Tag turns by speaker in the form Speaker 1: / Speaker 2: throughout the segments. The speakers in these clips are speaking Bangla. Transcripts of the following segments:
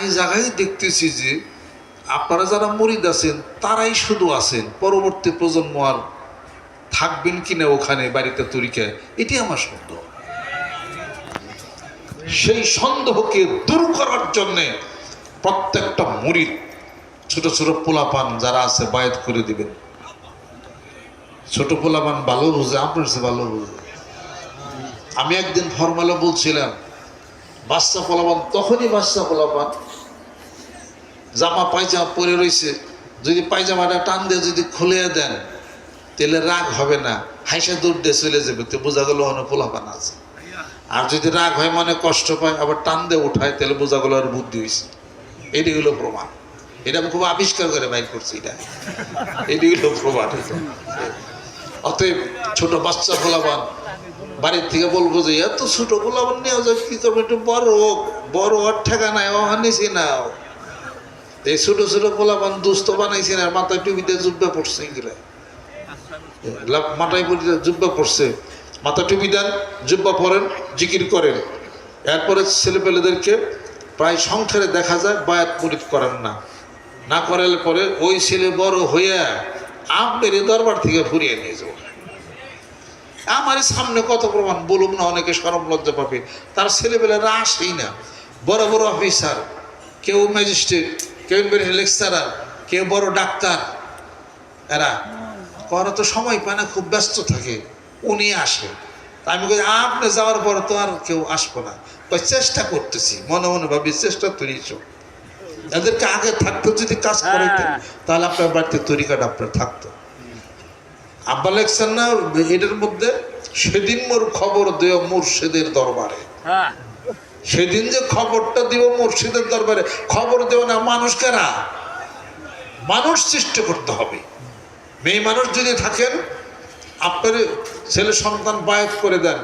Speaker 1: এই জায়গায় দেখতেছি যে আপনারা যারা মুরিদ আছেন তারাই শুধু আছেন, পরবর্তী প্রজন্ম আর থাকবেন কিনা ওখানে বাড়িতে তরিকায়, এটি আমার সন্দেহ। সেই সন্দেহকে দূর করার জন্যে প্রত্যেকটা মুরিদ ছোট ছোট পোলাপান যারা আছে বায়াত করে দিবেন। ছোট পোলাপান ভালো বুঝে, আপনার সে ভালো বুঝে। আমি একদিন ফরমালে বলছিলাম, বাচ্চা পোলাপান তখনই বাচ্চা পোলাপান জামা পায়জামা পরে রয়েছে, যদি পায়জামাটা টান দিয়ে যদি খুলে দেন তাহলে রাগ হবে না, হাইসা দৌড় দিয়ে চলে যাবে, তো বোঝা গেল অনেক পোলাপান আছে। আর যদি রাগ হয় মানে কষ্ট পায় আবার টান দিয়ে উঠায়, তাহলে বোঝা গেল আর বুদ্ধি হয়েছে। এটি হলো প্রমাণ। এটা আমি খুব আবিষ্কার করে বাইর করছি, এটি হলো প্রমাণ। অতএব ছোট বাচ্চা পোলাপান বাড়ির থেকে বলবো যে এত ছোট পোলাপান নিয়ে কি করবো, একটু বড় হোক, বড় হওয়ার ঠেকা নাই, নিছি নাও। এই ছোট ছোট পোলাপান দুস্থ বানাইছেন আর মাথায় টুপিতে জুব্বা পড়ছে, এগুলা মাথায় জুব্বা পড়ছে, মাথা টুপি দেন, জুব্বা পরেন, জিকির করেন। এরপরে ছেলেপেলেদেরকে প্রায় সংসারে দেখা যায় বায়াত মুরিদ করেন না, না করালে পরে ওই ছেলে বড় হইয়া আপনার দরবার থেকে ফুরিয়ে নিয়ে যাবো। আমার সামনে কত প্রমাণ বলুন না, অনেকে শরম লজ্জা পাবে। তার ছেলেপেলেরা আসেই না, বড় বড় অফিসার, কেউ ম্যাজিস্ট্রেট, কেউ লেকচারার, কেউ বড় ডাক্তার, এরা করা তো সময় পায় না, খুব ব্যস্ত থাকে, উনি আসে। আমি বলি আপনি যাওয়ার পর তো আর কেউ আসবো না। চেষ্টা করতেছি, মনে মনে ভাবি চেষ্টা তৈরিছ। এদেরকে আগে থাকতো যদি কাজ করাইতেন তাহলে আপনার বাড়িতে তরিকাটা আপনার থাকতো। আব্বা লেখছেন না এটার মধ্যে, সেদিন মোর খবর দেও মুর্শিদের দরবারে। সেদিন যে খবরটা দিব মুর্শিদের দরবারে, খবর দেও না মানুষ কারা, মানুষ সৃষ্টি করতে হবে। মেয়ে মানুষ যদি থাকেন, আপনার ছেলে সন্তান বায়াত করে দেন,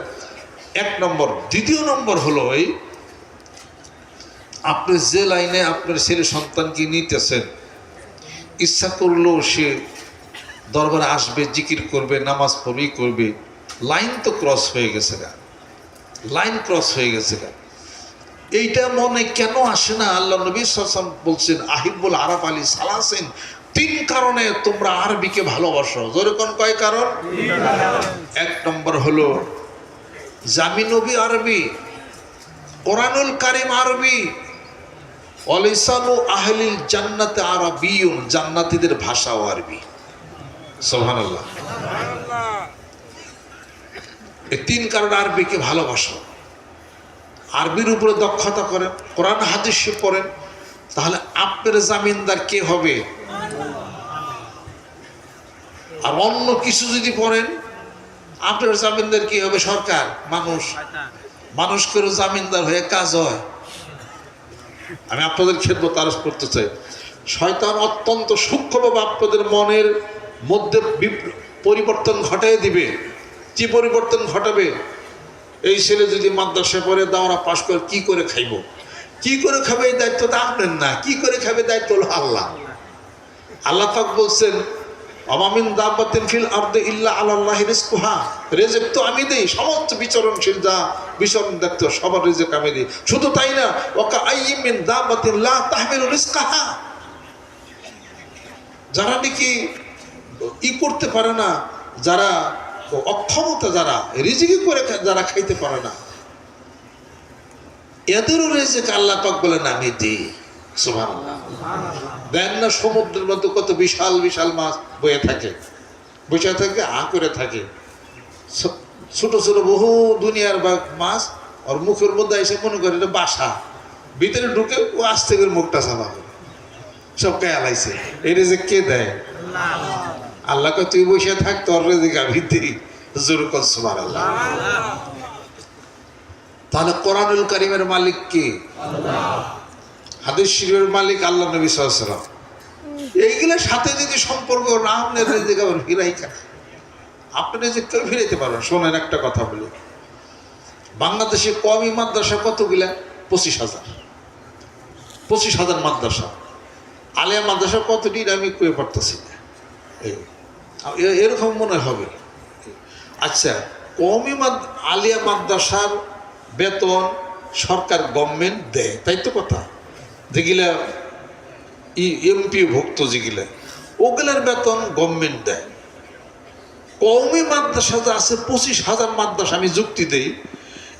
Speaker 1: এক নম্বর। দ্বিতীয় নম্বর হলো এই, আপনি যে লাইনে আপনার ছেলে সন্তানকে নিতেছেন, ইচ্ছা করলেও সে দরবারে আসবে, জিকির করবে, নামাজ পড়বে, করবে, লাইন তো ক্রস হয়ে গেছে গা, লাইন ক্রস হয়ে গেছে গা। এইটা মনে কেন আসে না? আল্লাহ নবী সাল্লাল্লাহু আলাইহি ওয়াসাল্লাম বলছেন, আহিবুল আরব আলী সালাসিন, তিন কারণে তোমরা আরবিকে ভালোবাসো। যেরকম কয় কারণ? এক নম্বর হলো জামি নবী আরবি, কোরআনুল কারীম আরবি, ওয়ালিসানু আহলিল জান্নাতে আরাবিয়ুন, জান্নাতীদের ভাষাও আরবি। সুবহানাল্লাহ। এই তিন কারণে আরবিকে ভালোবাসো। আরবির উপরে দক্ষতা করেন, কোরআন হাদিস পড়েন, তাহলে আপনার জামিনদার কে হবে? আর অন্য কিছু যদি পড়েন, আপনার জামিনদার কি হবে? সরকার, মানুষ। মানুষ করে জামিনদার হয়ে কাজ হয়। আমি আপনাদের খেদমত আরজ করতে চাই, শয়তান অত্যন্ত সূক্ষ্মভাবে আপনাদের মনের মধ্যে পরিবর্তন ঘটাই দিবে। কি পরিবর্তন ঘটাবে? এই ছেলে যদি মাদ্রাসায় পড়ে দাওরা পাশ করে কি করে খাইব, কি করে খাবে, এই দায়িত্ব তো আপনার না। কি করে খাবে দায়িত্ব হলো আল্লাহ। আল্লাহ পাক বলছেন, আমিন দাব্বাতিন ফিল আরদি ইল্লা আলাল্লাহি রিজকুহা, রিজিক তো আমি দেই, সমস্ত বিচরণশীল যা বিচরণ দেখতো সবার রিজিক আমি দিই। শুধু তাই না, ওয়া আইয়িম মিন দাব্বাতিন লা তাহমিলু রিজকাহা, যারা নাকি করতে পারে না, যারা অক্ষমতা, যারা রিজিক করে যারা খাইতে পারে না, এদেরও রিজিক আল্লাহ পাক বলেন আমি দিই। সুবহানাল্লাহ। দেন না সমুদ্রের মধ্যে কত বিশাল বিশাল মাছ বয়ে থাকে, বসে থাকে, করে থাকে, ছোট ছোট বহু দুনিয়ার মাছ, আর মুখের মধ্যে এসে মনে করে এটা বাসা, ভিতরে ঢুকে ও আস্তে করে মুখটা চালাবে, সব কেয়ালাইছে। এই রিজিক কে দেয়? আল্লাহকে তুই বসে থাক, তোর রিজিক আমি দিই। জোর কর সুবহানাল্লাহ। তাহলে কোরআনুল কারীমের মালিক কে? হাদিস শরীফের মালিক আল্লাহ নবী সাল্লাল্লাহু আলাইহি ওয়াসাল্লাম। এইগুলোর সাথে যদি সম্পর্ক না, আপনার রিজিক আবার ফিরাই কেন? আপনি রিজিক কেউ ফিরাইতে পারবেন। শোনেন একটা কথা বলি, বাংলাদেশে কওমি মাদ্রাসা কতগুলা? 25,000। 25,000 মাদ্রাসা। আলিয়া মাদ্রাসা কতটি আমি কয়ে পারতেছি না, এরকম মনে হবে। আচ্ছা, কওমি আলিয়া মাদ্রাসার বেতন সরকার, গভর্নমেন্ট দেয়, তাই তো কথা। যেগুলা এমপি ভুক্ত যেগুলা, ওগুলার বেতন গভর্নমেন্ট দেয়। কওমি মাদ্রাসা যা আছে 25,000 মাদ্রাসা, আমি যুক্তি দেই,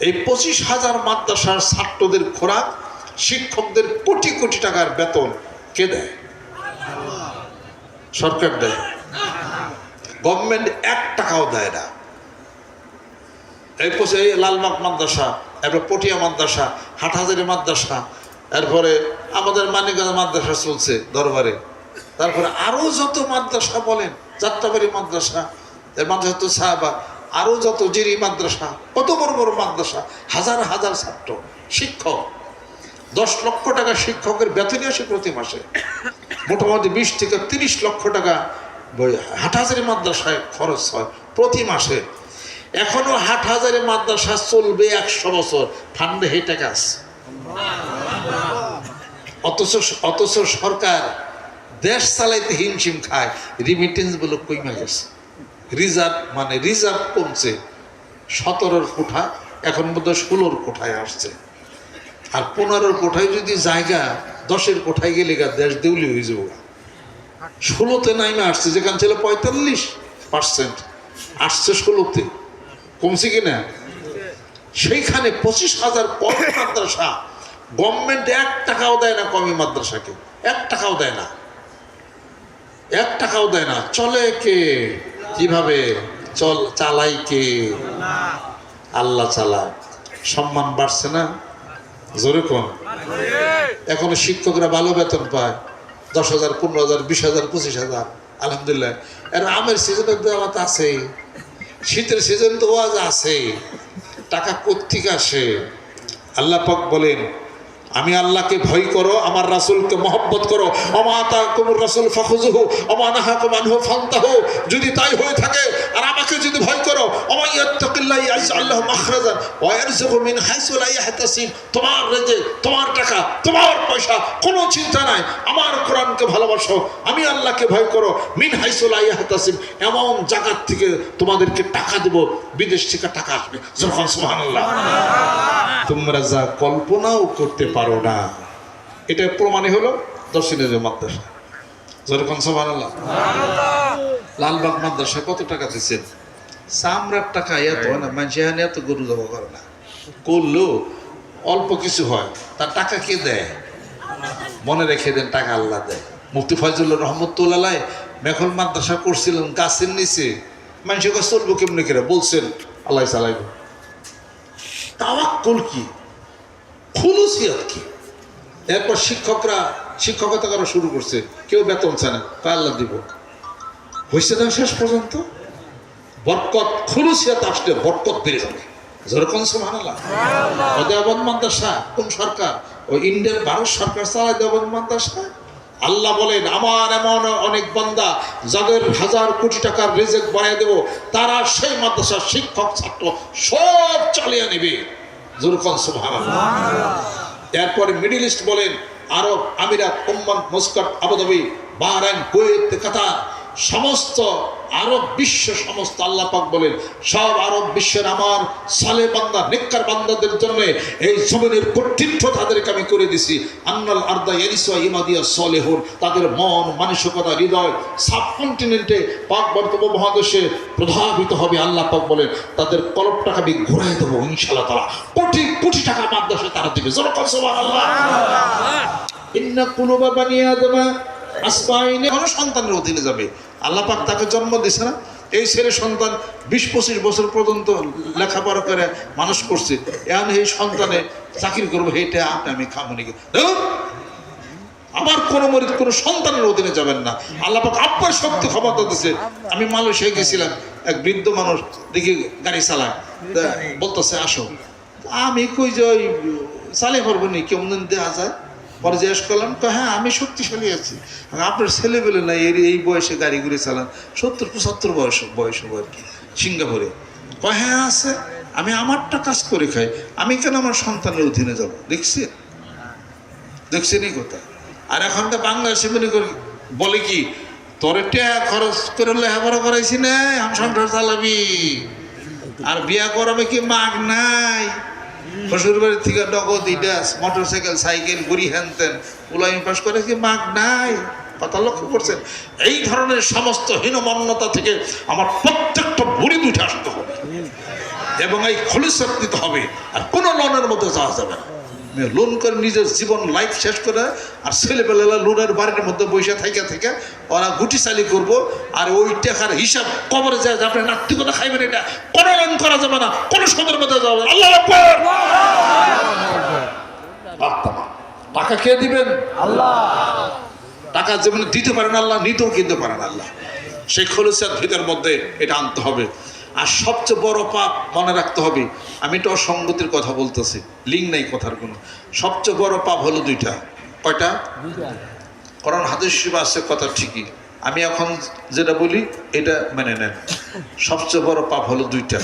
Speaker 1: এই 25,000 মাদ্রাসার ছাত্রদের খোরাক, শিক্ষকদের কোটি কোটি টাকার বেতন কে দেয়? সরকার দেয়। গভর্নমেন্ট 1 টাকাও দেয় না। এই লালবাগ মাদ্রাসা, এরপর পটিয়া মাদ্রাসা, হাটহাজারী মাদ্রাসা, এরপরে আমাদের মানিকগঞ্জ মাদ্রাসা চলছে দরবারে, তারপরে আরো যত মাদ্রাসা বলেন, যাত্রাবাড়ি মাদ্রাসা, এর মাদ্রাসা সাহাবা, আরো যত জিরি মাদ্রাসা, কত বড় বড় মাদ্রাসা, হাজার হাজার ছাত্র, শিক্ষক, 10 লক্ষ টাকা শিক্ষকের বেতনই আসে প্রতি মাসে। মোটামুটি 20 থেকে 30 লক্ষ টাকা হাটহাজারী মাদ্রাসায় খরচ হয় প্রতি মাসে। এখনো হাটহাজারী মাদ্রাসা চলবে 100 বছর, ফান্ডে হে টাকা আছে। অথচ সরকার দেশ চালাইতে হিমশিম খায়, রিমিটেন্স গুলো কমে গেছে। রিজার্ভ কমছে, 17 কোঠা এখন বোধহয় 16 কোঠায় আসছে। আর 15 কোঠায় যদি জায়গা 10 কোঠায় গেলে দেশ দেউলি হয়ে যাবো। 16তে নাইমে আসছে, যেখানে ছিল 45%, আসছে 16তে। কমছে কিনা? সেইখানে 25,000 কমি মাদ্রাসা, গভর্নমেন্ট 1 টাকাও দেয় না কমি মাদ্রাসাকে, 1 টাকাও দেয় না, 1 টাকাও দেয় না। চলে কে? কিভাবে চালাই কে? আল্লাহ চালায়। সম্মান বাড়ছে না? জোরে কোন? এখন শিক্ষকরা ভালো বেতন পায়, 10,000, 15,000, 20,000, 25,000, আলহামদুলিল্লাহ। এর আমের সিজনে দেওয়া আছে, শীতের সিজন তো ওয়াজ আছে, টাকা কোত্থেকে আসে? আল্লাহ পাক বলেন, আমি আল্লাহকে ভয় করো, আমার রাসূলকে মহব্বত করো। ওমা আতাকুমুর রাসূল ফাখুযুহু ওমা নাহাকুম আনহু ফান্তাহু। যদি তাই হয়ে থাকে আর আমাকে যদি ভয় করো, ওমা ইয়াত্তাকিল্লাহ ইয়াজআল লাহু মাখরাজান ওয়া ইয়ারযুকু মিন হাইসু লা ইয়াহতাসিব। তোমার রিজিক, তোমার টাকা, তোমার পয়সা, কোনো চিন্তা নাই। আমার কোরআনকে ভালোবাসো, আমি আল্লাহকে ভয় করো। মিন হাইসু লা ইয়াহতাসিব, এমন জায়গা থেকে তোমাদেরকে টাকা দেব, বিদেশ থেকে টাকা আসবে। সুবহানাল্লাহ। তোমরা যা কল্পনাও করতে পারো না। এটা প্রমাণই হলো দর্শনীয় মাদ্রাসা। যেরকম সুবহানাল্লাহ। লালবাগ মাদ্রাসা কত টাকা দিচ্ছেন? চামড়ার টাকা এত হয় না, মানুষ এখানে এত গরু জমা করে না, করলেও অল্প কিছু হয়। তার টাকা কে দেয়? মনে রেখে দেন, টাকা আল্লাহ দেয়। মুফতি ফয়জুল্লাহ রহমতুল্লাহ মেখল মাদ্রাসা করছিলেন গাছের নিচে, মানুষের কাছে চলবো কেমনি করে বলছেন, আল্লাহ চালাইব। তাওয়াক্কুল কি, খুলুসিয়াত কি। এরপর শিক্ষকরা শিক্ষকতা করা শুরু করছে, কেউ বেতন চায় না, আল্লাহ দিব। হয়েছে না শেষ পর্যন্ত? বরকত, খুলুসিয়াত আসলে বরকত বেড়ে যাবে। যেরকম সুবহানাল্লাহ। দেওবন্দ মাদ্রাসা কোন সরকার? ওই ইন্ডিয়ার ভারত সরকার চালায় দেওবন্দ মাদ্রাসা। আল্লাহ বলেন, আমার এমন অনেক বান্দা যাদের 1000 কোটি টাকার রিজিক বাড়াই দেব, তারা সেই মাদ্রাসার শিক্ষক ছাত্র সব চালিয়ে নেবে। যেরকম সুবহানাল্লাহ। এরপরে মিডল ইস্ট বলেন, আরব আমিরাত, Oman, Muscat, Abu Dhabi, Bahrain, Kuwait, Qatar, সমস্ত আরব বিশ্ব, সমস্ত আল্লাহ পাক বলেন সব আরব বিশ্বের আমার সালেহ বান্দা, নেককার বান্দাদের জন্য এই জমিনের কর্তৃত্ব তাদেরকে আমি করে দিছি। আন্নাল আরদা ইয়ারিসু ইমাদিয়া সালেহুন। তাদের মন, মানসিকতা, হৃদয় সাবকন্টিনেন্টে পাক বর্তব মহাদেশে প্রভাবিত হবে। আল্লাহ পাক বলেন তাদের কলবটাকে আমি ঘুরাই দেবো ইনশাআল্লাহ তাআলা। কোটি কোটি টাকা মাদ্রাসায় তারা দিবে। সুবহানাল্লাহ। ইন্না কুলুবা বানি আদমা আসবাইনে, কোনো সন্তানের অধীনে যাবে। আল্লাহ পাক তাকে জন্ম দিছে না, এই ছেলে সন্তান 20-25 বছর পর্যন্ত লেখাপড়া করে মানুষ করছে, এখন এই সন্তানে চাকরি করবো, এইটা আমি খাবো নাকি? আমার কোনো মরিদ কোনো সন্তানের অধীনে যাবেন না। আল্লাহ পাক আপনার শক্তি ক্ষমতা দিচ্ছে। আমি মালয়েশিয়ায় গেছিলাম, এক বৃদ্ধ মানুষ দেখি গাড়ি চালায়, বলতেছে আসো। আমি কই যে ওই চালিয়ে পারবো নি, কেমন দেওয়া যায়? পরে জিজ্ঞেস করলাম, হ্যাঁ আমি শক্তিশালী আছি। আপনার ছেলেবেলে না এই বয়সে গাড়ি ঘুরে চালান, 70-75 বয়স আর কি, সিঙ্গাপুরে। হ্যাঁ আছে, আমি আমারটা কাজ করে খাই, আমি কেন আমার সন্তানের অধীনে যাব? দেখছেন এই কথা। আর এখন তো বাংলাদেশে মনে করি বলে কি, তোরে টাকা খরচ করে লেখাপড়া করাইছি না, আমি সংসার চালাবি, আর বিয়া করাবে কি মাগ নাই, শ্বশুর বাড়ির থেকে নগদ ইডাস মোটরসাইকেল সাইকেল গুড়ি হ্যানতেন উলাইম পাস করে কি মাগ নাই, কথা লক্ষ্য করছেন? এই ধরনের সমস্ত হীনমন্যতা থেকে আমার প্রত্যেকটা মুরিদ উঠে আসতে হবে এবং এই খলিসাত নিতে হবে। আর কোনো লোনের মধ্যে যাওয়া যাবে না। লোন করে নিজের জীবন লাইফ শেষ করে আর ছেলেপেলেরা লোনের বাড়ির মধ্যে বসে থেকে ওরা গুটি চালি করবো আর ওই টাকার হিসাব কবরে যায় যে আপনি নাস্তিকতা খাইবেন, এটা কোনো লোন করা যাবে না, কোনো সুদের মধ্যে যাওয়া যাবে। আল্লাহ টাকা কে দিবেন? আল্লাহ। টাকা যেমন দিতে পারেন আল্লাহ, নিতেও কিনতে পারেন আল্লাহ। সেই খলিসাত ভিতরের মধ্যে এটা আনতে হবে। আর সবচেয়ে বড় পাপ মনে রাখতে হবে, আমি তো অসঙ্গতির কথা বলতেছি, লিঙ্ক নাই কথার কোনো। সবচেয়ে বড় পাপ হলো দুইটা। কয়টা? কারণ হাদিস শরীফে আছে কথা ঠিকই, আমি এখন যেটা বলি এটা মেনে নেন। সবচেয়ে বড় পাপ হলো দুইটা।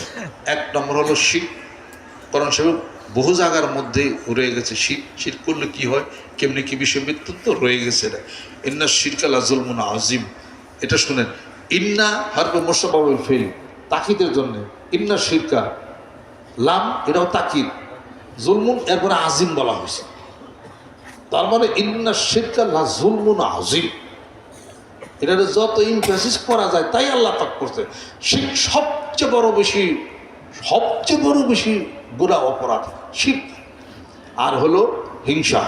Speaker 1: এক নম্বর হলো শিরক, কারণ সে বহু জায়গার মধ্যে রয়ে গেছে শিরক করলে কি হয়, কেমনি কি বিষয় মৃত্যু তো রয়ে গেছে। এটা ইন্না শিরকা লা যুলমুন আযীম, এটা শুনেন। ইন্না হরফে মুশাব্বাহুল ফিল, তাকিদের জন্য। ইন্না শিরকা, লাম এটাও তাকিদ, জুলমুন এরপরে আজিম বলা হয়েছে। তার মানে ইন্না শিরকা লা যুলমুন আযীম, এটা যত ইমফেসিস করা যায় তাই আল্লাহ পাক করছে। শিরক সবচেয়ে বড় বেশি গুনাহ অপরাধ শিরক। আর হলো হিংসা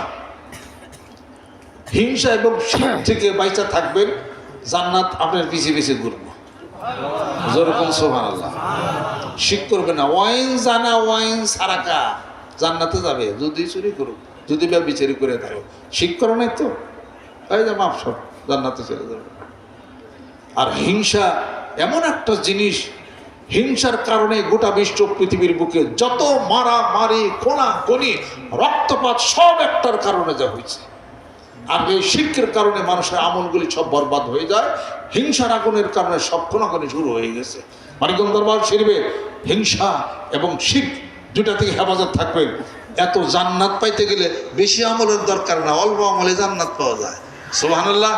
Speaker 1: এবং শিরক থেকে বাইচা থাকবেন, জান্নাত আপনার পিছিয়ে ঘুরবো। যেরকম সুবহানাল্লাহ। শিরক করবে না। ওয়াইন জানা ওয়াইন সারাকা, জান্নাতে যাবে যদি চুরি করুক, যদি ব্যভিচারি করে থাকো। শিরক করো নাই তো এই যে মাফ সব, জান্নাতে চলে যাবে। আর হিংসা এমন একটা জিনিস, হিংসার কারণে গোটা বিশ্ব পৃথিবীর বুকে যত মারামারি খুনাখুনি রক্তপাত সব একটার কারণে যা হয়েছে। আর এই শিরকের কারণে মানুষের আমলগুলি সব বরবাদ হয়ে যায়। হিংসার আগুনের কারণে সব খুনাখুনি শুরু হয়ে গেছে। মানিকগঞ্জ দরবার শরীফে হিংসা এবং শিরক দুটা থেকে হেফাজত থাকবেন। এত জান্নাত পাইতে গেলে বেশি আমলের দরকার না, অল্প আমলে জান্নাত পাওয়া যায়। সুবহানাল্লাহ।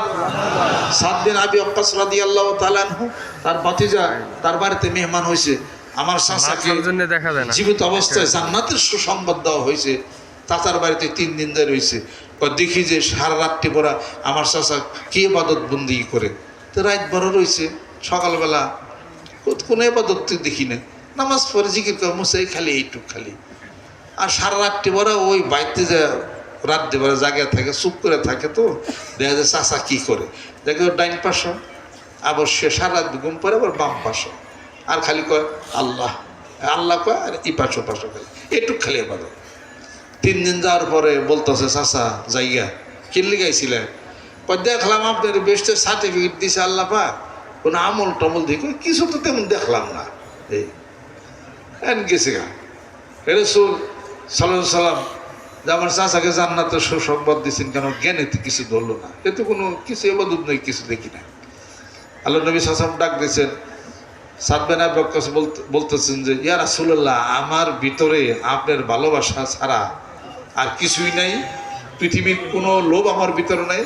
Speaker 1: সাদ বিন আবি ওয়াক্কাস রাদিয়াল্লাহু তাআলা আনহু, তার ভাতিজা তার বাড়িতে মেহমান হয়েছে। আমার চাচাকে জীবিত অবস্থায় জান্নাতের সুসংবাদ দেওয়া হয়েছে। চাচার বাড়িতে 3 দিন ধরে রয়েছে। দেখি যে সারা রাত্রি পড়া আমার চাচা কি ইবাদত বন্দি করে, তো রাত বড় রয়েছে। সকালবেলা কোনো ইবাদত দেখি না, নামাজ পড়ে জিকির করে মুসাই খালি এইটুক খালি। আর সারা রাত্রি পড়া ওই বাড়িতে যে রাত্রি পরে জায়গায় থাকে, চুপ করে থাকে। তো দেখা যায় চাচা কি করে, দেখে ডাইন পাশে, আবার সে সারা রাত ঘুম পরে আবার বাম পাশে, আর খালি কয় আল্লাহ আল্লাহ কয়, আর ই পাশো খালি এটুক খালি ইবাদত। 3 দিন যাওয়ার পরে বলতেছে, চাচা জায়গা কিনলে গাইছিলেন? দেখলাম আপনার বেস্টের সার্টিফিকেট দিছে আল্লাহ পাক, কোনো আমল টমল দিয়ে কিছু তো তেমন দেখলাম না। এই গেছে গা রাসূল সাল্লাল্লাহু আলাইহি সাল্লাম যে আমার চাচাকে জান্নাতের সুসংবাদ দিচ্ছেন কেন, জ্ঞানেতে কিছু ধরলো না, এতে কোনো কিছু ইবাদত নেই, কিছু দেখি না। আল্লাহ নবী সাল্লাল্লাহু আলাইহি ওয়াসাল্লাম ডাক দিয়েছেন। সাদ বিন আবি ওয়াক্কাস বলতেছেন যে ইয়া রাসূলুল্লাহ, আমার ভিতরে আপনার ভালোবাসা ছাড়া আর কিছুই নাই, পৃথিবীর কোনো লোভ আমার ভিতরে নাই,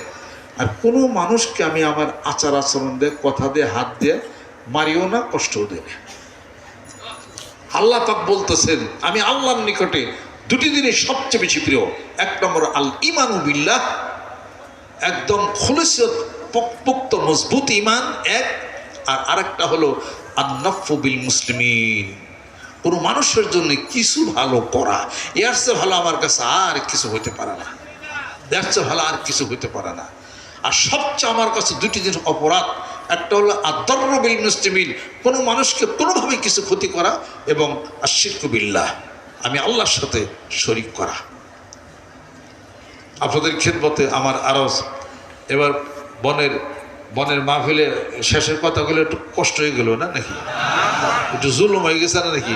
Speaker 1: আর কোনো মানুষকে আমি আমার আচার আচরণ দিয়ে, কথা দিয়ে, হাত দিয়ে মারিও না, কষ্টও দেয় না। আল্লাহ পাক বলতেছেন আমি আল্লাহর নিকটে 2টি জিনিস সবচেয়ে বেশি প্রিয়। 1 নম্বর আল ঈমানু বিল্লাহ, একদম খুলিসত পোক্ত মজবুত ঈমান এক। আর আরেকটা হলো আন-নাফু বিল মুসলিমিন, কোনো মানুষের জন্য কিছু ভালো করা। এর চেয়ে ভালো আমার কাছে আর কিছু হইতে পারে না, এর চেয়ে ভালো আর কিছু হইতে পারে না। আর সবচেয়ে আমার কাছে 2টি জিনিস অপরাধ, একটা হলো আদ-দাররু বিল মুসলিমিন, কোনো মানুষকে কোনোভাবে কিছু ক্ষতি করা, এবং আশ-শিরকু বিল্লাহ, আমি আল্লাহর সাথে শরীক করা। আপনাদের খেদমতে আমার আরজ। এবার বনের মাহফিলে শেষের কথাগুলো একটু কষ্ট হয়ে গেল না নাকি? একটু জুলুম হয়ে গেছে না নাকি?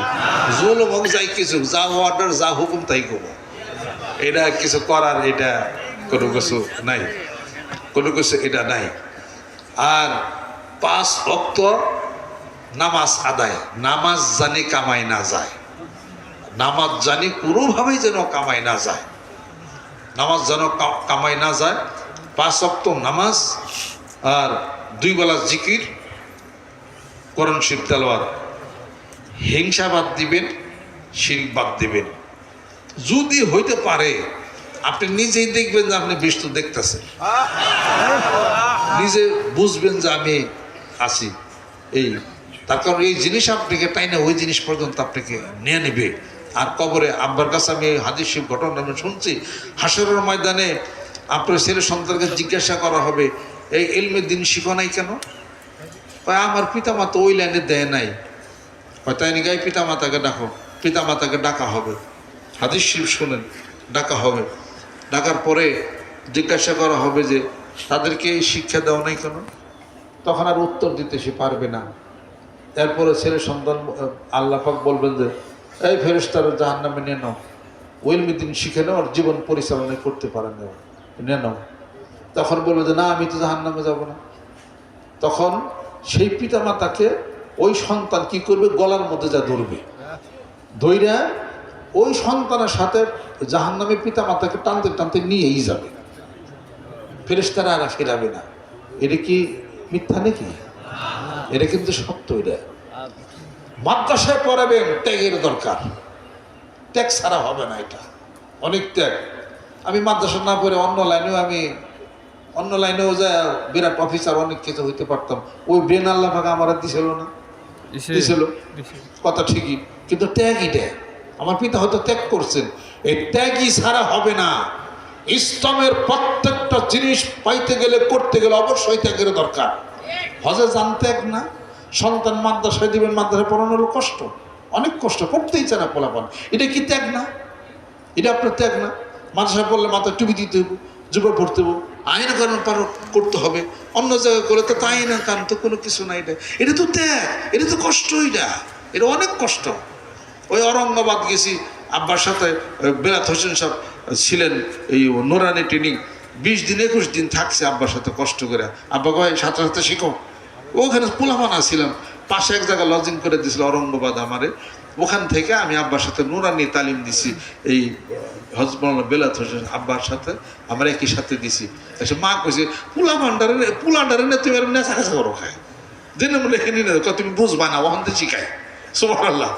Speaker 1: জুলুম হোক যাই কিছু, যা অর্ডার যা হুকুম তাই করবো, এটা কিছু করার এটা কোনো কিছু নাই, কোনো কিছু এটা নাই। আর 5 ওয়াক্ত নামাজ আদায়, নামাজ জানি কামাই না যায়, নামাজ জানি কোনোভাবেই যেন কামাই না যায়, নামাজ যেন কামাই না যায়। 5 ওয়াক্ত নামাজ, আর 2 বেলা জিকির, কোরআন শরীফ তেলাওয়াত। হিংসা বাদ দিবেন, শিরক বাদ দিবেন। যদি হইতে পারে আপনি নিজেই দেখবেন যে আপনি বিষ্ণু দেখতেছেন, নিজে বুঝবেন যে আমি আছি। এই তার কারণ এই জিনিস আপনাকে তাই না ওই জিনিস পর্যন্ত আপনাকে নিয়ে নেবে। আর কবরে আব্বার কাছে আমি হাদিস ঘটনা আমি শুনছি, হাসরের ময়দানে আপনার ছেলে সন্তানকে জিজ্ঞাসা করা হবে এই ইলমে দিন শিখো নাই কেন? আমার পিতামাতা ওই লাইনে দেয় নাই। তাই নি গাই পিতামাতাকে ডাকো, পিতামাতাকে ডাকা হবে, হাদিস শরীফ শুনেন, ডাকা হবে। ডাকার পরে জিজ্ঞাসা করা হবে যে তাদেরকে এই শিক্ষা দেওয়া নাই কেন? তখন আর উত্তর দিতে সে পারবে না। এরপরে ছেলে সন্তান আল্লাহ পাক বলবেন যে এই ফেরেশতারা জাহান্নামে নিয়ে নাও, ওইলমি দিন শিখে নাও আর জীবন পরিচালনা করতে পারে না, নিয়ে নাও। তখন বলবে যে না আমি তো জাহান্নামে যাব না। তখন সেই পিতামাতাকে ওই সন্তান কি করবে, গলার মধ্যে যা ধরবে, ধইরা ওই সন্তানের সাথে জাহান্নামে পিতামাতাকে টানতে টানতে নিয়েই যাবে, ফেরেশতারা আর ফেরাবে না। এটা কি মিথ্যা নাকি? এটা কিন্তু সত্য। এটা মাদ্রাসায় পড়াবেন, ত্যাগের দরকার, ত্যাগ ছাড়া হবে না। এটা অনেক ত্যাগ। আমি মাদ্রাসা না পড়ে অন্য লাইনেও যা বিরাট অফিসার অনেক কিছু হইতে পারতাম। ওই ব্রেন আল্লাহ পাক আমার দিছিল না? দিছিল, কথা ঠিকই, কিন্তু ত্যাগই ত্যাগ। আমার পিতা হয়তো ত্যাগ করছেন, এই ত্যাগই ছাড়া হবে না। ইসলামের প্রত্যেকটা জিনিস পাইতে গেলে করতে গেলে অবশ্যই ত্যাগের দরকার। হজে যান ত্যাগ না? সন্তান মাদ্রাসায় দিবেন, মাদ্রাসায় পড়ানোর কষ্ট, অনেক কষ্ট, করতেই চায় না পোলাপান। এটা কি ত্যাগ না? এটা আপনার ত্যাগ না? মাদ্রাসায় পড়লে মাথায় টুপি দিতে হবে, জুব্বা পড়তে হবে, আইন কানুন পালন করতে হবে। অন্য জায়গায় করে তো তাই না, কারণ তো কোনো কিছু না। এটা তো ত্যাগ, এটা তো কষ্ট, এটা অনেক কষ্ট। ওই ঔরঙ্গাবাদ গেছি আব্বার সাথে, বেলাত হোসেন সাহেব ছিলেন এই নোরানি ট্রেনিং, 20 দিন 21 দিন থাকছে আব্বার সাথে কষ্ট করে। আব্বা কয় সাথে সাথে শিখো। ওখানে পোলাপানা ছিলাম, পাশে এক জায়গায় লজিং করে দিয়েছিল ঔরঙ্গাবাদ আমারে। ওখান থেকে আমি আব্বার সাথে নুরানি তালিম দিছি। এই হজরত বেলাত হোসেন আব্বার সাথে আমরা একই সাথে দিছি। এসে মা কইছে পুলান্ডারে না তুমি আর নেশা খাশা করো খায় জেনে বলে হেনি না, তুমি বুঝবা না, ওখান থেকে শিখায়। সুবহানাল্লাহ।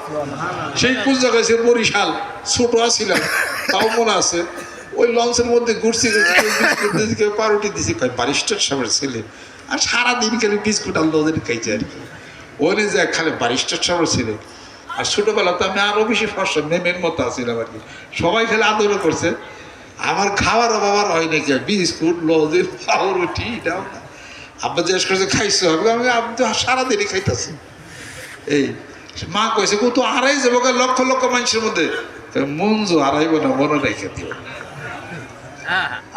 Speaker 1: সেই কোন জায়গায় সে বরিশাল, ছোট আসছিলাম তাও মনে আছে। ওই লঞ্চের মধ্যে ঘুরছি, পাউরুটি দিছি, কয় বারিস্টার সাহেবের ছেলে। আর সারাদিন খালি বিস্কুট আর লোদের খাইছে আর কি। ওখানে যে খালি বারিস্টার সাহেবের ছেলে। আর ছোটবেলাতে আমি আরো বেশি ফসল মেমের মতো আসছিলাম আর কি। সবাই খালি আদরও করছে। আমার খাওয়ার অভাব আর হয় নাকি, বিস্কুট লজের পাউরুটি এটাও না। আব্বা জিজ্ঞেস করছে খাইছো? আমি তো সারাদিনই খাইতেছি। এই মা কইছে কো তো হারাই যাবো লক্ষ লক্ষ মানুষের মধ্যে। মঞ্জু হারাইব না, মনে রেখে দিও।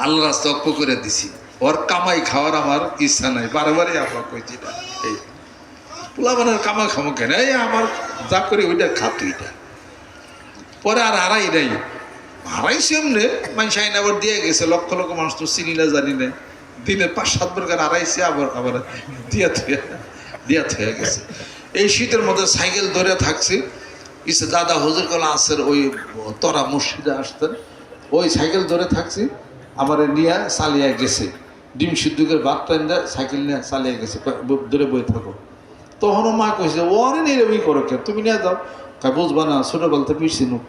Speaker 1: আল্লাহ রাস্তা অক্ষ করে দিছি, ওর কামাই খাওয়ার আমার ইচ্ছা নাই। বারে আব্বা কইছি না, এই পোলাবানের কামাই খামো কেন, এই আমার যা করি ওইটা খাত ওইটা। পরে আর হারাই নাই, হারাইছি এমনি মানুষ আইন আবার দিয়ে গেছে। লক্ষ লক্ষ মানুষ তো চিনি না, জানি না। দিনে 5-7 বার হারাইছে, আবার দিয়া থয়ে গেছে। এই শীতের মধ্যে সাইকেল ধরে থাকছি। ইসে দাদা হুজুর কলা আসের ওই তরা মসজিদে আসতেন, ওই সাইকেল ধরে থাকছি। আমার নিয়ে চালিয়ে গেছে, ডিম সিদ্ধুকের বাদটা সাইকেল নিয়ে চালিয়ে গেছে, ধরে বই থাকো। তখনও মা কইছে ওরে এরকমই করো কেন, তুমি নিয়ে যাও। বুঝবা না, ছোটবেলাতে পিছিয়ে নুক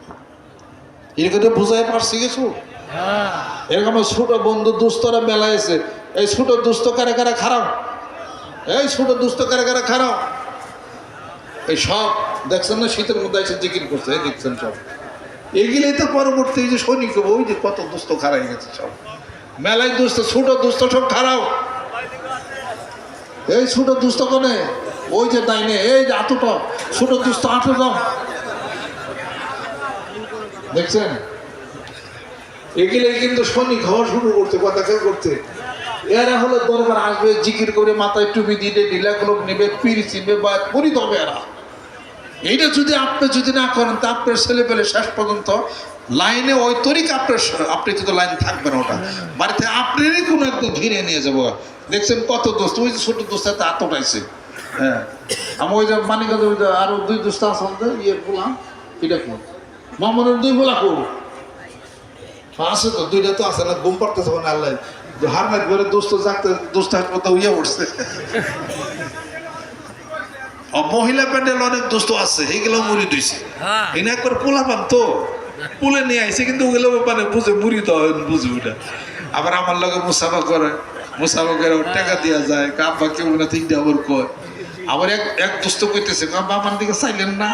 Speaker 1: এরকম বুঝাই পারছি কিছু। এরকম ছোট বন্ধু দুস্তরা মেলায় আছে। এই ছোট দুস্থ কারে কারে খারাপ, এই ছোট দুস্থ কারে কারে খারাপ। এই সব দেখছেন না, শীতের মধ্যে এসে জিকির করছে, এই দেখছেন সব। এগুলোই তো পরবর্তী যে সৈনিক, ওই যে কত দুস্থ খারাই গেছে সব মেলায়। দুস্থ ছোট দুস্থ সব খারাপ। এই ছোট দুস্থ কোনে, ওই যে ডাইনে, এই যে আতুটা ছোট দুস্থ আটো দাও, দেখছেন? এগুলোই কিন্তু সৈনিক হওয়া শুরু করতে, কথা কেউ করতে। এরা হলো দরবার আসবে, জিকির করে মাথায় টুপি দিয়ে ঢিলা লোক নেবে, পীর চিনবে বা পরিত হবে এরা। এইটা যদি আপনি না করেন তা আপনার ছেলে পেলে শেষ পর্যন্ত লাইনে ওই তরিক আপনি কিন্তু লাইন থাকবে না। ওটা বাড়িতে আপনারই কোনো একদম ঘিরে নিয়ে যাবো। দেখছেন কত দোস্ত, ওই যে ছোট দোস্ত হাত উঠাইছে। হ্যাঁ, আমি ওই যে মানিকগঞ্জ আরো 2 দোস্ত আছে, ইয়ে বললাম এটা কোন মামনের 2 বলা কোন আছে তো, 2টা তো আছে না, ঘুম পাড়তেছে মানে আল্লাহ হার মাইট করে দোস্ত জাগতে, দোস্ত হাসপাতাল উইয়া উঠছে। মহিলা প্যান্ডেল অনেক দোস্ত আছে, এইগুলো মুড়ি দিয়েছে। এনে একবার পোলাপান তো পুলে নিয়ে আইছে, কিন্তু ওগুলো মানে বুঝে মুড়ি তো বুঝে ওটা। আবার আমার লগে মুসাফা করে, মুসাফা করে ওর টাকা দেওয়া যায়, আব্বা কেউ না তিনটা আবার কয়। আবার এক দোস্ত কইতেছে আব্বা আমার দিকে চাইলেন না,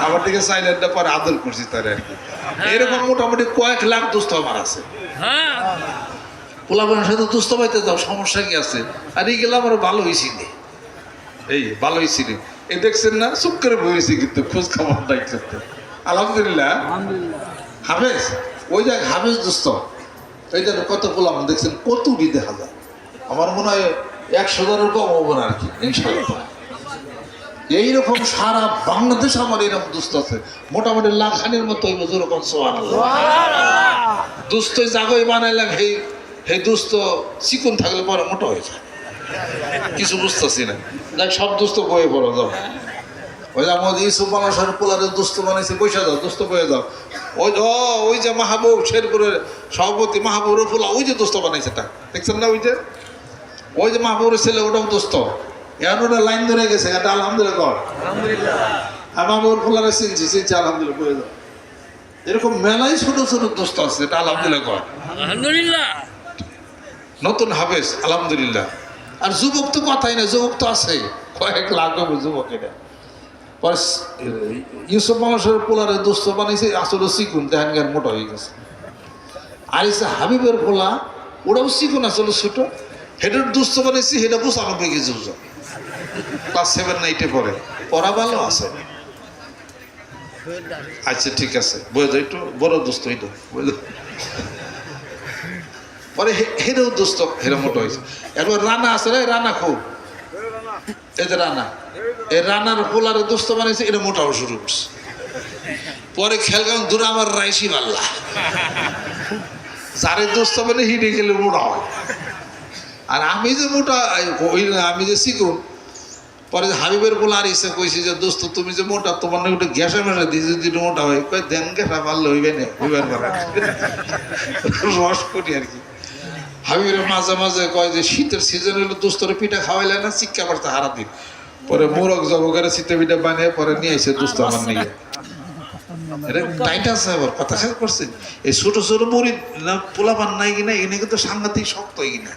Speaker 1: আমার দিকে চাইলেন না, পরে আদর করছি তার আর কি। এরকম মোটামুটি কয়েক লাখ দোস্ত আমার আছে। পোলাপানের সাথে দোস্ত পাইতে যাও, সমস্যা কি আছে? আর এই গেলে আমার ভালো হয়েছি নি, এই ভালো হয়েছি নি। এই দেখছেন না, চুপ করে বলেছি, কিন্তু খোঁজ খবর নাই। আলহামদুলিল্লাহ। হাফেজ, ওই যাক হাফেজ দোস্ত, এইটা কত পোলাম দেখছেন, কত দেখা যায়। আমার মনে হয় 100,000-এর কম হবো না আর কি, ইনশাআল্লাহ। এইরকম সারা বাংলাদেশ আমার এরকম দুস্থ আছে, মোটামুটি লাখানির মতো যেরকম দুস্থ জাগই বানাইলাম। সেই দুস্থ চিকন থাকলে পরে মোটা হয়ে যায়, কিছু বুঝতেছি না। দেখ সব দুস্থ বয়ে পড়ো যাও। ওই যে আমাদের ইউসুফ মানুষের পোলারের দুস্থ বানাইছে, বৈশা যাও, দুস্থ বয়ে যাও। ওই যে মাহবুব শেরপুরের সভাপতি মাহবুবের পোলা, ওই যে দুস্থ বানাইছে, তা দেখছেন না? ওই যে মাহবুবের ছেলে, ওটাও দুস্থ। এখন ওটা লাইন ধরে গেছে, এটা আলহামদুলিল্লাহ কর। মাহবুবের পোলারে চিনছি আলহামদুলিল্লাহ বয়ে যাও। এরকম মেলাই ছোট ছোট দোস্ত আছে, এটা আলহামদুলিল্লাহ কর। আলহামদুলিল্লাহ নতুন হাফেজ, আলহামদুলিল্লাহ। আর যুবক তো কথাই না, যুবক তো আছে কয়েক লাখ হবে যুবক। এটা পরে ইউসুফ মানুষের পোলারে দোস্ত বানাইছে, আসলে চিকুন, দেহানগার মোটা হয়ে গেছে। আর এসে হাবিবের পোলা, ওরাও চিকুন, আসলে ছোট। হেডের দুস্থ বানাইছি, সেটা 95 কেজি ওজন, ক্লাস 7 না 8-এ পড়ে, পড়া ভালো আছে। আচ্ছা ঠিক আছে, বুঝে একটু বড় দোস্ত এটা বুঝলো। পরে হেরেও দোস্ত, হেরে মোটা হয়েছে। এরপর রানা আছে রে, রানা খুব, এই যে রানা, এই রানার পোলারে দোস্ত বানাইছে, এটা মোটাও শুরু করছে। পরে খেয়াল করেন দূরে আমার রাইসি পাল্লা, যারে দোস্ত মানে হিটে গেলে মোটা হয়। আর আমি যে মোটা, আমি যে শিখুন। পরে হাবিবের পোলা আর এসে কইছি যে দোস্ত তুমি যে মোটা, তোমার না ওটা গ্যাসে মেশা দিয়ে যদি মোটা হয়, কয় দেন গ্যাসা পারলে হইবে না, হইবার পারে রস করি আর কি। হাবিবের মাঝে মাঝে কয় যে শীতের সিজন হলে দোস্তরে পিঠা খাওয়াইলে না, শিক্ষা পারতে হারা দিন। পরে মোরগ জবকারে শীতে পিঠা বানিয়ে পরে নিয়ে এসে দোস্ত আমার নিয়ে টাইট আছে। আবার কথা খেয়াল করছেন, এই ছোট ছোট মুড়ি না পোলা পান নাই কিনা, এখানে কিন্তু সাংঘাতিক শক্ত কিনা,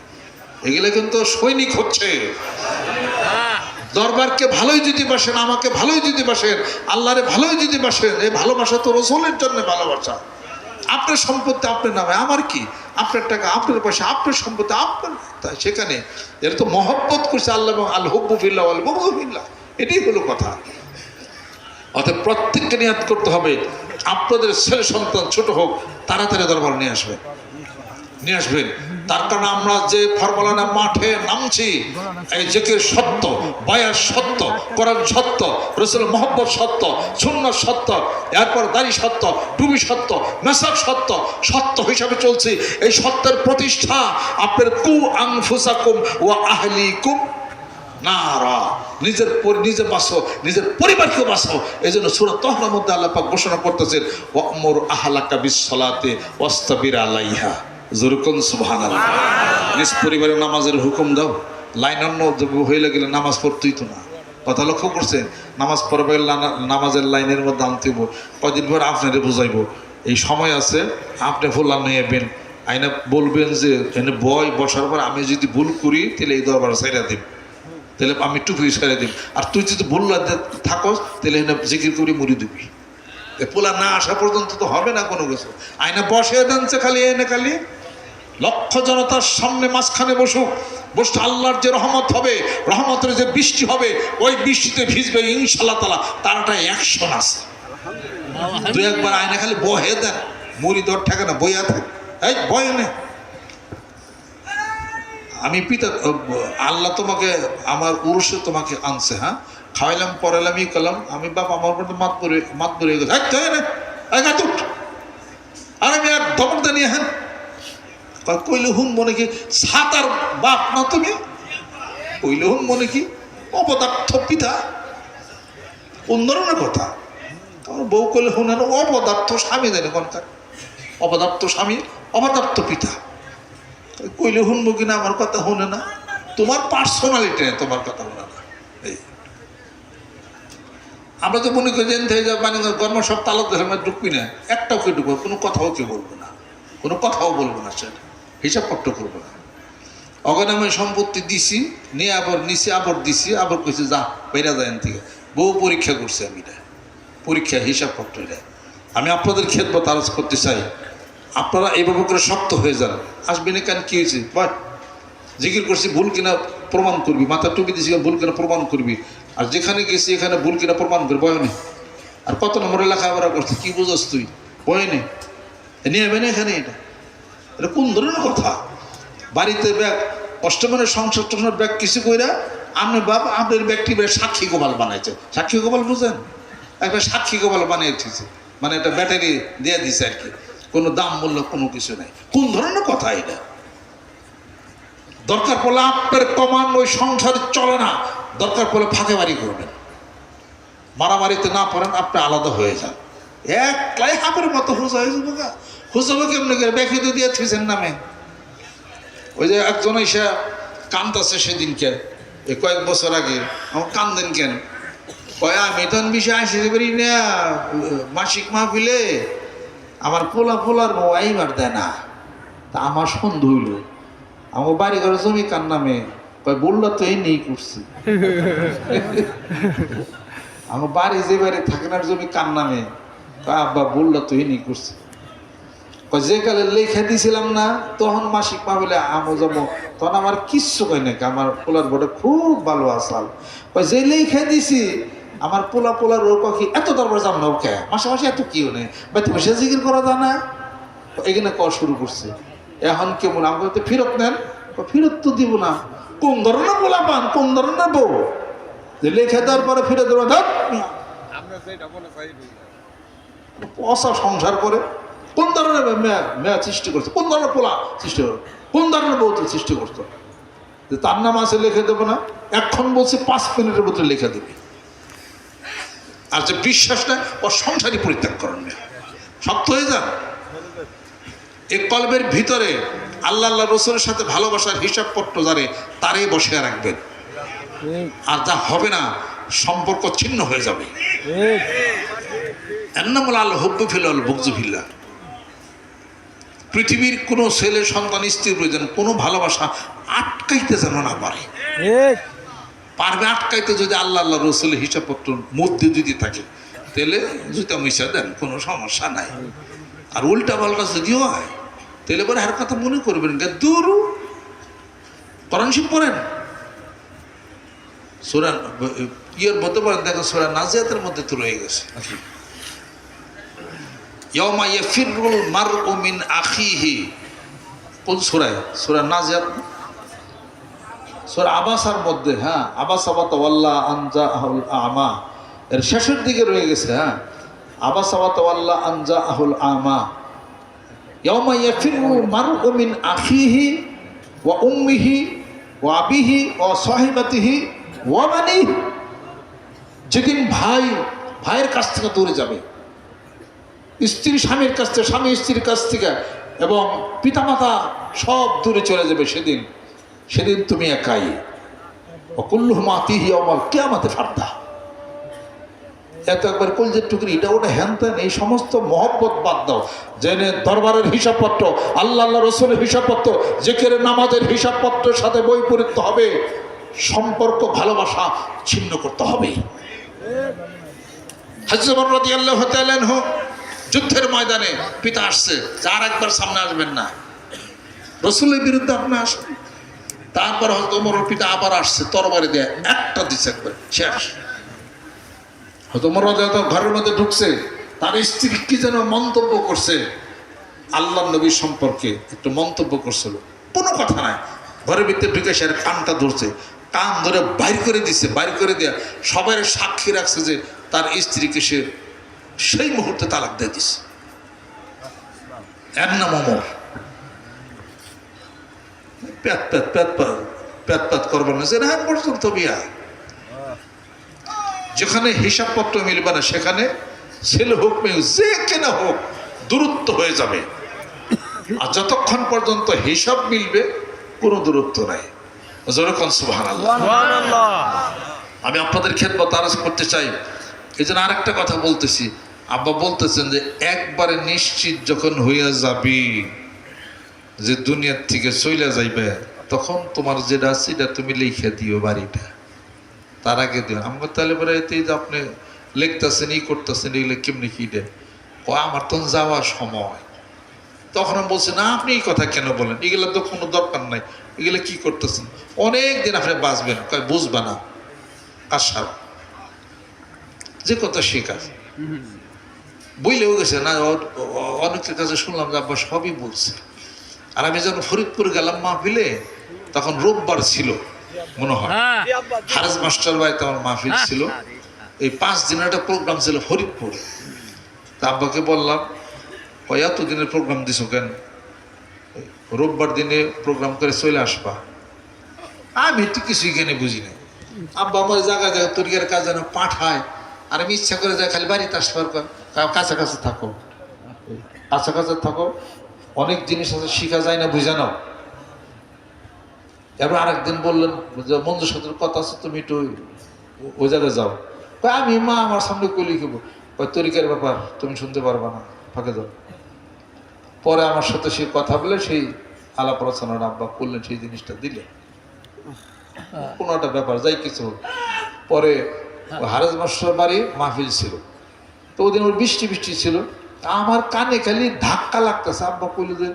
Speaker 1: এগুলো কিন্তু সৈনিক হচ্ছে। দরবারকে ভালোই যদি বাসেন, আমাকে ভালোই যদি বাসেন, আল্লাহরে ভালোই যদি বাসেন, এই ভালোবাসা তো রসুলের জন্য ভালোবাসা। আপনার সম্পত্তি আপনার নামে, আমার কি? আপনার টাকা, আপনার পয়সা, আপনার সম্পত্তি আপনার, তাই সেখানে এরা তো মহব্বত করছে আল্লাহ এবং আল হুব্বু ফিল্লাহ ওয়াল বুগযু ফিল্লাহ, এটাই হলো কথা। অর্থাৎ প্রত্যেককে নিয়াত করতে হবে, আপনাদের ছেলে সন্তান ছোট হোক, তাড়াতাড়ি দরবার নিয়ে আসবেন। তার কারণে আমরা যে ফরমালানা মাঠে নামছি, এই জিকির সত্য, বায়াত সত্য, কোরআন সত্য, রাসূলের মহব্বত সত্য, সুন্নাত সত্য, এরপর দাড়ি সত্য, টুপি সত্য, মেসাক সত্য, সত্য হিসাবে চলছি। এই সত্যের প্রতিষ্ঠা আপনার কু আনফুসাকুম ওয়া আহলিকুম নারা, নিজে বাঁচো, নিজের পরিবারকে বাঁচো। এই জন্য সূরা তাহর মধ্যে আল্লাহ পাক ঘোষণা করতেছেন, ওয়া'মুর আহলাকা বিস-সালাতি ওয়াসতাবির আলাইহা, জোরকুন সুবহানাল্লাহ। নিজ পরিবারের নামাজের হুকুম দাও। লাইন অন্য হয়ে গেলে নামাজ পড়তেই তো না, কথা লক্ষ্য করছেন? নামাজ পড়বে, নামাজের লাইনের মধ্যে আনতে হইব। কদিন পর আপনারে বুঝাইব, এই সময় আছে, আপনি ফুলান নিয়েবেন, আইনা বলবেন যে এনে বসার পর আমি যদি ভুল করি তাহলে এই দরবার ছাইরা দিব, তাহলে আমি টুপি ছেড়ে দিব। আর তুই যদি ভুল থাকস তাহলে এনে জিকির করে মুড়ি দিবি। পোলা না আসা পর্যন্ত তো হবে না কোনো কিছু। আইনা বসে দেনছে খালি, এনে খালি লক্ষ জনতার সামনে মাঝখানে বসে আল্লাহর যে রহমত হবে, রহমতের যে বৃষ্টি হবে, ওই বৃষ্টিতে ভিজবে ইনশাআল্লাহ তাআলা। তারাটা 100 আছে। দুই একবার আয়না খালি বহে দেন, মুড়ি দর ঠেকে না, বইয়া থাকে, এই বয়ে নে। আমি পিতা, আল্লাহ তোমাকে আমার উরুষে তোমাকে আনছে, হ্যাঁ, খাওয়াইলাম, পড়াইলাম, ই করলাম, আমি বাপ আমার উপর মাত পরে গেছে, আর আমি এক দমকদা নিয়ে, হ্যাঁ কইলে হুন মনে কি সাতার বাপ না তুমি? কইলে হুন মনে কি অপদার্থ পিতা, কোন ধরনের কথা? তোমার বউ কইলে হুন অপদার্থ স্বামী, জানি কোনকার অপদার্থ স্বামী, অপদার্থ পিতা। কইলে শুনবো কিনা আমার কথা শুনে না, তোমার পার্সোনালিটি নেই, তোমার কথা শুনে না। আমরা তো মনে করি যে মানে কর্ম সব তালাক ধর্মে ঢুকবি না, একটাও কেউ ঢুকবো, কোনো কথাও কেউ বলবো না, কোনো কথাও বলবো না, সেটা হিসাবপত্র করবো না। অগনামে সম্পত্তি দিছি, নিয়ে আবার নিছি, আবার দিছি, আবার কইছে যা বেরা যায় থেকে। বহু পরীক্ষা করছি আমি, এটা পরীক্ষা হিসাবপত্র। এটা আমি আপনাদের খেদমত তারাজ করতে চাই, আপনারা এইভাবে করে শক্ত হয়ে যান। আসবেন কেন, কী হয়েছে বল, জিকির করছি ভুল কিনা প্রমাণ করবি, মাথা টুপি দিয়েছি ভুল কিনা প্রমাণ করবি, আর যেখানে গেছি এখানে ভুল কিনা প্রমাণ করবি, বয়নে। আর কত নম্বরে লেখাপড়া করছি, কী বুঝোস তুই, বয়নে নিয়ে যাবে না এখানে। এটা কোন ধরনের কথা? বাড়িতে ব্যাগ অষ্টমের সংসার টসমের ব্যাগ কিছু কইরা আপনি বাবা আপনার ব্যক্তি সাক্ষী গোপাল বানাইছে। সাক্ষী গোপাল বুঝেন? একটা সাক্ষী গোপাল বানিয়েছে, মানে একটা ব্যাটারি দিয়ে দিছে আর কি, কোনো দাম মূল্য কোনো কিছু নেই। কোন ধরনের কথা এটা? দরকার পড়লে আপনার কমান ওই সংসার চলে না, দরকার পড়লে ফাঁকে বাড়ি করবেন, মারামারিতে না পড়েন, আপনি আলাদা হয়ে যান। একলাই হাবের মতো হুজা হয়ে যাবো গা। হুজাবো কেমনি করে? ব্যাখ্যা তো দিয়ে থুইছেন নামে। ওই যে একজন এসে কান্দতেছে সেদিনকে, এই কয়েক বছর আগে, আমার কান্দেন কেন? কয় আমি তখন বিষয় আসতে পারি না, মাসিক মাহফিলে আমার পোলার মোবাইল দেয় না। তা আমার সন্দেহ হইল, আমার বাড়ি ঘরে জমি কার নামে? কয় বললো তো এই নেই করছি। আমার বাড়ি যে বাড়ি থাকে না জমি কার নামে? আব্বা বললো তো এই নেই করছি। যে কালে লেখা দিছিলাম না তখন মাসিক মাহফিলে আমো যাবো, তখন আমার কিচ্ছু কয় নাকি, আমার পোলার বড় খুব ভালো আসাল। যে লেখা দিছি আমার পোলার ও পাখি এত দরবার যাম না, ওকে মাসে মাসে এত কিও নেই বা তুমি সে জিকির করা যায় না, এখানে কর শুরু করছে। এখন কেমন আমাকে ফেরত নেন? ফেরত তো দিব না। কোন ধরনের পোলা পান, কোন ধরনের বউ যে লেখা দেওয়ার পরে ফেরত দেবো? পয়সা সংসার করে কোন ধরনের মেয়া সৃষ্টি করছে, কোন ধরনের পোলা সৃষ্টি করতো, কোন ধরনের বউ সৃষ্টি করতো যে তার নাম আছে লিখে দেবো না? এখন বলছে 5 মিনিটের ভিতরে লিখে দেবে। আর যে বিশ্বাসটা ও সংসারই পরিত্যাগ করেন না, শক্ত হয়ে যান। এই কলবের ভিতরে আল্লাহ রসুলের সাথে ভালোবাসার হিসাবপত্র জানে, তারই বসে রাখবেন। আর যা হবে না, সম্পর্ক ছিন্ন হয়ে যাবে। এন্নামুল আল হুব্বু ফিল বুগযু ফিল্লাহ। পৃথিবীর কোনো ছেলে সন্তান স্ত্রীর প্রয়োজন, কোনো ভালোবাসা আটকাইতে যেন না পারে। পারবে আটকাইতে যদি আল্লাহ রসুলের হিসাবপত্র মধ্যে যদি থাকে, তাহলে জুতা মিশা দেন, কোনো সমস্যা নাই। আর উল্টা পাল্টা যদিও হয়, তাহলে পরে আর কথা মনে করবেন দূর কোরআন শরীফ পড়েন, সূরা ইয়ের মধ্যে পড়েন, দেখো সূরা নাজিয়াতের মধ্যে তো রয়ে গেছে। ইয়াউমা ইয়াফিরুল মারউ মিন আখিহি, কোন সূরায়? সূরা নাজিয়াত, সূরা আবাসার মধ্যে। হ্যাঁ, আবাসা ওয়া তাওয়াল্লা আন জাআহুল আমা, এর শেষের দিকে রয়ে গেছে। হ্যাঁ, আবাসা ওয়া তাওয়াল্লা আন জাআহুল আমা। ইয়াউমা ইয়াফিরুল মারউ মিন আখিহি ওয়া উম্মিহি ওয়া আবিহি ওয়া সাহিবাতিহি ওয়া বানিহি। যেদিন ভাইয়ের কাছ থেকে দূরে যাবে, স্ত্রী স্বামীর কাছ থেকে, স্বামী স্ত্রীর কাছ থেকে, এবং পিতামাতা সব দূরে চলে যাবে, সেদিন তুমি একাই। অকুল্লুহুম আতিহি ইয়াউমাল কিয়ামাতি ফারদা। এত একবার কলজের টুকরি এটা ওটা হ্যানত্যান এই সমস্ত মহব্বত বাদ দাও। জেনে দরবারের হিসাবপত্র, আল্লাহ রসুলের হিসাবপত্র, জিকিরের নামাজের হিসাবপত্রের সাথে বৈপরীত্য হবে। সম্পর্ক ভালোবাসা ছিন্ন করতে হবে। হযরত ওমর রাদিয়াল্লাহু তাআলা আনহু যুদ্ধের ময়দানে, পিতা আসছে, আর একবার সামনে আসবেন না, রসুলের বিরুদ্ধে আপনি আসেন। তারপর হযরত ওমরের পিতা আবার আসছে, তরবারি দিয়ে একটা দিচ্ছে, একবার শেষ। হয়তো ওমর রাদিয়াল্লাহু ঘরের মধ্যে ঢুকছে, তার স্ত্রী কি যেন মন্তব্য করছে আল্লাহ নবীর সম্পর্কে, একটু মন্তব্য করছিল, কোনো কথা নাই। ঘরের ভিতরে ঢুকে সে কানটা ধরছে, কান ধরে বাইর করে দিচ্ছে, বাইর করে দেয়া সবাই সাক্ষী রাখছে যে তার স্ত্রীকে সে সেই মুহূর্তে তালাক দিয়ে দিচ্ছে। এর নাম ওমর। প্যাত করবেন না, যে না পর্যন্ত বিয়া। যেখানে হিসাবপত্র মিলবে না, সেখানে ছেলে হোক মেয়ে যে কেনা হোক দূরত্ব হয়ে যাবে। আর যতক্ষণ পর্যন্ত হিসাব মিলবে, কোনো দূরত্ব নাই। যেরকম সুবহানাল্লাহ। আমি আপনাদের খেদমত আরজ করতে চাই, এই জন্য আরেকটা কথা বলতেছি, আব্বা বলতেছেন যে একবারে নিশ্চিত যখন হইয়া যাবি যে দুনিয়ার থেকে চলে যাইবে, তখন তোমার যেটা আছে এটা তুমি লিখে দিও বাড়িটা, তার আগে দিও। আমাকে তাহলে পরে এতে যে আপনি লিখতেছেন ই করতেছেন এগুলো কেমনি কি দেন, ও আমার তখন যাওয়ার সময়। তখন আমি বলছি না আপনি এই কথা কেন বলেন, এগুলো তো কোনো দরকার নাই, এগুলো কি করতেছেন, অনেক দিন আপনি বাঁচবেন, বুঝবে না আশা যে কথা শেখা বইলেও গেছে না। অনেকের কাছে শুনলাম যে আব্বা সবই বলছে। আর আমি যখন ফরিদপুর গেলাম মাহফিলে, তখন রোববার ছিল মনে হয়, হারেজ মাস্টার বাড়িতে আমার মাহফিল ছিল। এই 5 দিনের একটা প্রোগ্রাম ছিল ফরিদপুরে। তা আব্বাকে বললাম, এতদিনের প্রোগ্রাম দিছো কেন, রোববার দিনে প্রোগ্রাম করে চলে আসবা। আমি একটু কিছুই কেন বুঝি না। আব্বা আমার জায়গা জায়গা তরিকার কাজ যেন পাঠায়, আর আমি ইচ্ছা করে যাই খালি বাড়িতে আসবার কাছাকাছি থাকো, কাছাকাছি থাকো, অনেক জিনিস আছে শিখা যায় না, বুঝে নাও। এবার আরেকদিন বললেন যে মঞ্জুর সাথে কথা আছে, তুমি একটু ওই জায়গায় যাও। আমি মা আমার সামনে কই লিখবো, তরিকার ব্যাপার তুমি শুনতে পারবা না, ফাঁকে যাও। পরে আমার সাথে সে কথা বলে সেই আলাপ আলোচনার আব্বা করলেন, সেই জিনিসটা দিলে কোনো একটা ব্যাপার যাই কিছু হোক। পরে হারেজ মাস্টার বাড়ি মাহফিল ছিল, তো ওদিন ওর বৃষ্টি বৃষ্টি ছিল, আমার কানে খালি ধাক্কা লাগতেছে। আব্বা কইলে যে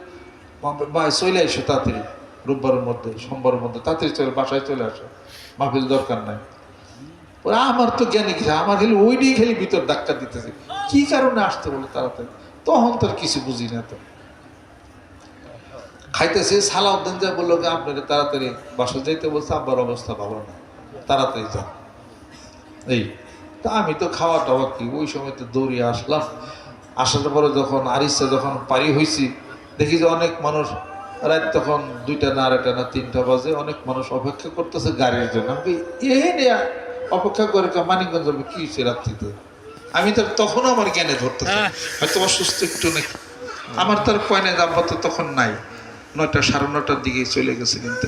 Speaker 1: ভাই চলে আসো তাড়াতাড়ি, রোববারের মধ্যে সোমবারের মধ্যে তাড়াতাড়ি চলে বাসায় চলে আসো, মাহফিল দরকার নাই। ওরা আমার তো জ্ঞানী কিছু, আমার খালি ওই নিয়ে খালি ভিতর ধাক্কা দিতেছে, কি কারণে আসতে বলে তাড়াতাড়ি। তখন তো আর কিছু বুঝি না। তো খাইতেছে, সালাউদ্দিন যা বললো আপনাকে তাড়াতাড়ি বাসা যাইতে বলছে, আব্বার অবস্থা ভালো না, তাড়াতাড়ি যান। এই তা আমি তো খাওয়া টাওয়া কি ওই সময় তো দৌড়িয়ে আসলাম। আসার পরে যখন আরিসা যখন পারি হয়েছি, দেখি যে অনেক মানুষ, রাত তখন 2টা না 2টা না 3টা বাজে, অনেক মানুষ অপেক্ষা করতেছে গাড়ির জন্য। আমি অপেক্ষা করে মানিকগঞ্জ যাবে কি হয়েছে রাত্রিতে, আমি তো তখনও আমার জ্ঞানে ধরতেছি হয়তো অসুস্থ একটু নাকি, আমার তার পয়না আব্বা তো তখন নাই, 9টা 9:30টার দিকে চলে গেছে কিনতে।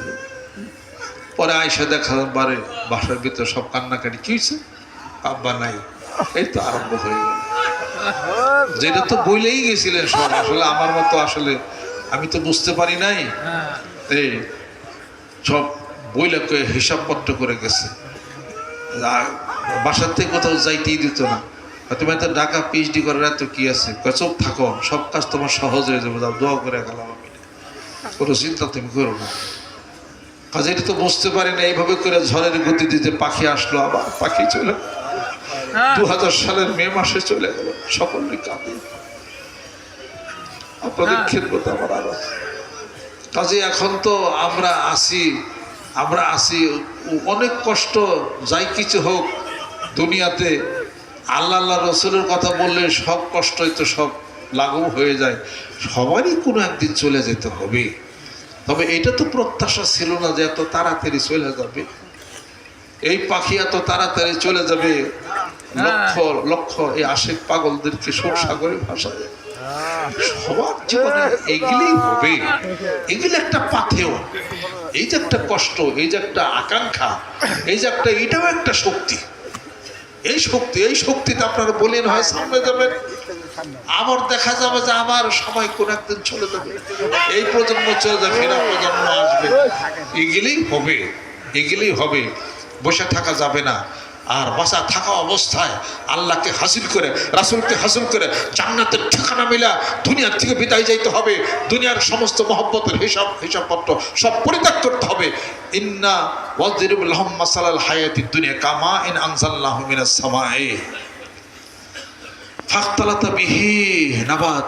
Speaker 1: পরে আয়সা দেখা বারে বাসার ভিতরে সব কান্নাকাটি, কি হয়েছে, আব্বা নাই। এই তো আরম্ভ হয়ে গেল, যেটা তো বইলেই গেছিলেন সব। আসলে আমার মতো আসলে আমি তো বুঝতে পারি নাই, এই সব বইলে হিসাবপত্র করে গেছে। বাসার থেকে কোথাও যাইতেই দিত না, তুমি এত ঢাকা PhD করার এত কি আছে, চোখ থাকো, সব কাজ তোমার সহজ হয়ে যাবে, দোয়া করে গেলাম আমি, কোনো চিন্তা তুমি করো না। কাজে এটা তো বুঝতে পারি না, এইভাবে করে ঝড়ের গতি দিতে পাখি আসলো, আবার পাখি চলে 2000 সালের মে মাসে চলে গেল, সকলেই কাঁদে। আপনাদের খেদমত আমার আরো কাজে এখন তো আমরা আসি অনেক কষ্ট, যাই কিছু হোক দুনিয়াতে আল্লাহ রসুলের কথা বললে সব কষ্টই তো সব লাঘব হয়ে যায়, সবারই কোনো একদিন চলে যেতে হবে। তবে এটা তো প্রত্যাশা ছিল না যে এত তাড়াতাড়ি চলে যাবে, এই পাখি এত তাড়াতাড়ি চলে যাবে, লক্ষ লক্ষ এই আশেক পাগলদেরকে শোক সাগরে ভাসায়। সবার জীবনে এগুলোই হবে, এগুলো একটা পাথেয়, এই যে একটা কষ্ট, এই যে একটা আকাঙ্ক্ষা, এই যে একটা, এটাও একটা শক্তি। এই শক্তিতে আপনারা বলেন হয় সামনে যাবেন, আবার দেখা যাবে যে আমার সময় কোন একদিন চলে যাবে, এই প্রজন্ম চলে যাবে, ফেরা প্রজন্ম আসবে, এগুলোই হবে, বসে থাকা যাবে না। আর বাসা থাকা অবস্থায় আল্লাহকে হাসিল করে, রাসূলকে হাসিল করে জান্নাতের ঠিকানা মিলা দুনিয়ার থেকে বিদায় যাইতে হবে। দুনিয়ার সমস্ত মহব্বতের হিসাবপত্র সব পরিত্যাগ করতে হবে। ইন্না ওয়াযরিবু লাহুম মাসালাল হায়াতিদ দুনিয়া কামা ইন আনজালনাহু মিনাস সামাই ফাখতালাতা বিহি নাবাত